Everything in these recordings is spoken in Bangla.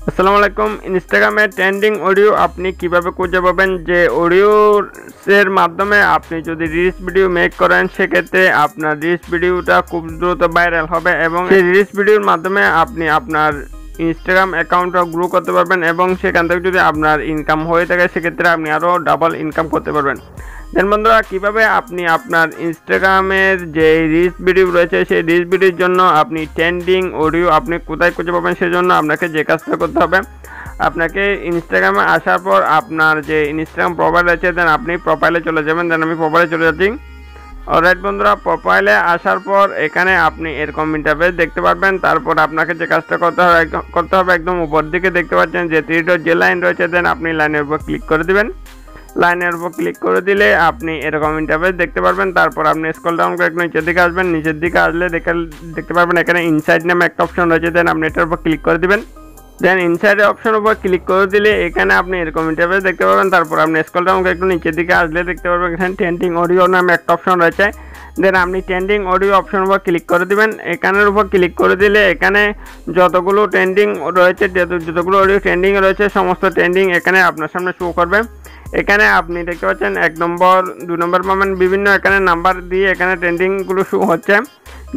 আসসালামু আলাইকুম। ইনস্টাগ্রামে ট্রেন্ডিং অডিও আপনি কিভাবে খুঁজে পাবেন? যে অডিওর মাধ্যমে আপনি যদি রিলস ভিডিও মেক করেন, সেক্ষেত্রে আপনার রিলস ভিডিওটা খুব দ্রুত ভাইরাল হবে এবং সেই রিলস ভিডিওর মাধ্যমে আপনি আপনার ইনস্টাগ্রাম অ্যাকাউন্টটা গ্রো করতে পারবেন এবং সেখান থেকে যদি আপনার ইনকাম হয়ে থাকে, সেক্ষেত্রে আপনি আরও ডাবল ইনকাম করতে পারবেন। দেন বন্ধুরা, কীভাবে আপনি আপনার ইনস্টাগ্রামের যে রিলস ভিডিও রয়েছে, সেই রিলস ভিডিওর জন্য আপনি ট্রেন্ডিং অডিও আপনি কোথায় খুঁজে পাবেন, সেজন্য আপনাকে যে কাজটা করতে হবে, আপনাকে ইনস্টাগ্রামে আসার পর আপনার যে ইনস্টাগ্রাম প্রোফাইল আছে, দেন আপনি প্রোফাইলে চলে যাবেন। দেন আমি প্রোফাইলে চলে যাচ্ছি। অলরাইট বন্ধুরা, প্রোফাইলে আসার পর এখানে আপনি এরকম ইন্টারফেস দেখতে পারবেন। তারপর আপনাকে যে কাজটা করতে হবে একদম উপর দিকে দেখতে পাচ্ছেন যে থ্রি ডট যে লাইন রয়েছে, দেন আপনি লাইনের উপর ক্লিক করে দিবেন। লাইনের উপর ক্লিক করে দিলে আপনি এরকম ইন্টারফেস দেখতে পারবেন। তারপর আপনি স্ক্রল ডাউন করে একটু নিচের দিকে আসবেন। নিচের দিকে আসলে দেখতে পারবেন এখানে ইনসাইড নামে একটা অপশন রয়েছে, দেন আপনি এটার উপর ক্লিক করে দিবেন। দেন ইনসাইডের অপশনের উপর ক্লিক করে দিলে এখানে আপনি এরকম ইন্টারফেস দেখতে পাবেন। তারপর আপনি স্ক্রল ডাউন করে একটু নিচের দিকে আসলে দেখতে পারবেন এখানে ট্রেন্ডিং অডিও নামে একটা অপশন রয়েছে। দেন আপনি ট্রেন্ডিং অডিও অপশনের উপর ক্লিক করে দিবেন। এখানের উপর ক্লিক করে দিলে এখানে যতগুলো ট্রেন্ডিং রয়েছে, যতগুলো অডিও ট্রেন্ডিং রয়েছে, সমস্ত ট্রেন্ডিং এখানে আপনার সামনে শো করবে। এখানে আপনি দেখতে পাচ্ছেন 1 নম্বর 2 নম্বর পাবেন, বিভিন্ন এখানে নাম্বার দিয়ে এখানে ট্রেন্ডিংগুলো শো হচ্ছে।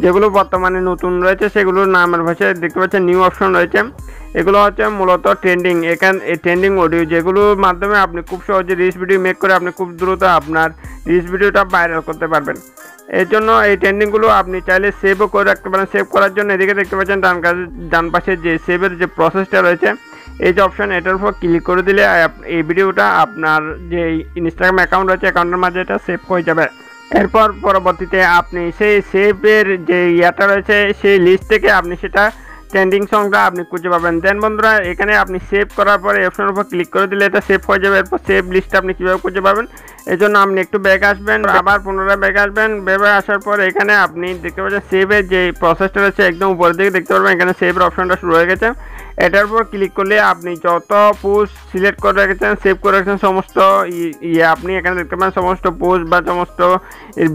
যেগুলো বর্তমানে নতুন রয়েছে সেগুলোর নামের ভাষায় দেখতে পাচ্ছেন নিউ অপশন রয়েছে। এগুলো হচ্ছে মূলত ট্রেন্ডিং। এই ট্রেন্ডিং অডিও যেগুলোর মাধ্যমে আপনি খুব সহজে রিলস ভিডিও মেক করে আপনি খুব দ্রুত আপনার রিলস ভিডিওটা ভাইরাল করতে পারবেন। এর জন্য এই ট্রেন্ডিংগুলো আপনি চাইলে সেভও করে রাখতে পারেন। সেভ করার জন্য এদিকে দেখতে পাচ্ছেন ডান পাশে যে সেভের যে প্রসেসটা রয়েছে, এই যে অপশন, এটার উপর ক্লিক করে দিলে এই ভিডিওটা আপনার যে ইনস্টাগ্রাম অ্যাকাউন্ট রয়েছে, অ্যাকাউন্টের মাঝে এটা সেভ হয়ে যাবে। এরপর পরবর্তীতে আপনি সেই সেভের যে ইয়াটা রয়েছে, সেই লিস্ট থেকে আপনি সেটা ট্রেন্ডিং সংটা আপনি খুঁজে পাবেন। দেন বন্ধুরা, এখানে আপনি সেভ করার পরে অপশনের উপর ক্লিক করে দিলে এটা সেভ হয়ে যাবে। এরপর সেভ লিস্টটা আপনি কীভাবে খুঁজে পাবেন, এই জন্য আপনি একটু ব্যাক আসবেন, আবার পুনরায় ব্যাক আসবেন। ব্যাকে আসার পর এখানে আপনি দেখতে পাচ্ছেন সেভের যে প্রসেসটা রয়েছে, একদম উপরের দিকে দেখতে পারবেন এখানে সেভের অপশনটা শুরু হয়ে গেছে। এটার উপর ক্লিক করলে আপনি যত পোস্ট সিলেক্ট করে রেখেছেন, সেভ করে রেখেছেন, সমস্ত আপনি এখানে দেখতে পাবেন সমস্ত পোস্ট বা সমস্ত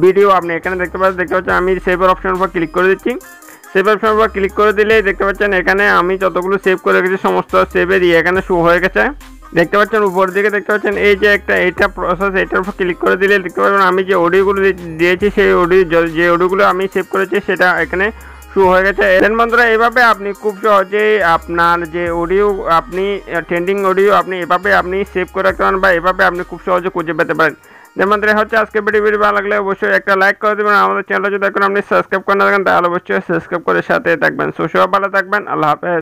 ভিডিও আপনি এখানে দেখতে পাচ্ছেন। আমি সেভের অপশনের উপর ক্লিক করে দিচ্ছি। সেভ অপশনের উপর ক্লিক করে দিলেই দেখতে পাচ্ছেন এখানে আমি যতগুলো সেভ করে রেখেছি সমস্ত সেভের এখানে শো হয়ে গেছে। দেখতে পাচ্ছেন উপর দিকে দেখতে পাচ্ছেন এই যে এটা প্রসেস, এটার উপর ক্লিক করে দিলে দেখতে পাচ্ছেন আমি যে অডিওগুলো দিয়েছি, সেই যে অডিওগুলো আমি সেভ করেছি সেটা এখানে শো হয়ে গেছে। এর বন্ধুরা, এইভাবে আপনি খুব সহজেই আপনার যে অডিও আপনি ট্রেন্ডিং অডিও আপনি এভাবে আপনি সেভ করে রাখতে পারেন বা এভাবে আপনি খুব সহজে খুঁজে পেতে পারেন। যেমন হচ্ছে আজকে ভিডিও ভালো লাগলে অবশ্যই একটা লাইক করে দেবেন। আমাদের চ্যানেলটা যদি এখন আপনি সাবস্ক্রাইব করে না থাকেন, তাহলে অবশ্যই সাবস্ক্রাইব করে সাথে থাকবেন। সবাই ভালো থাকবেন। আল্লাহ হাফেজ।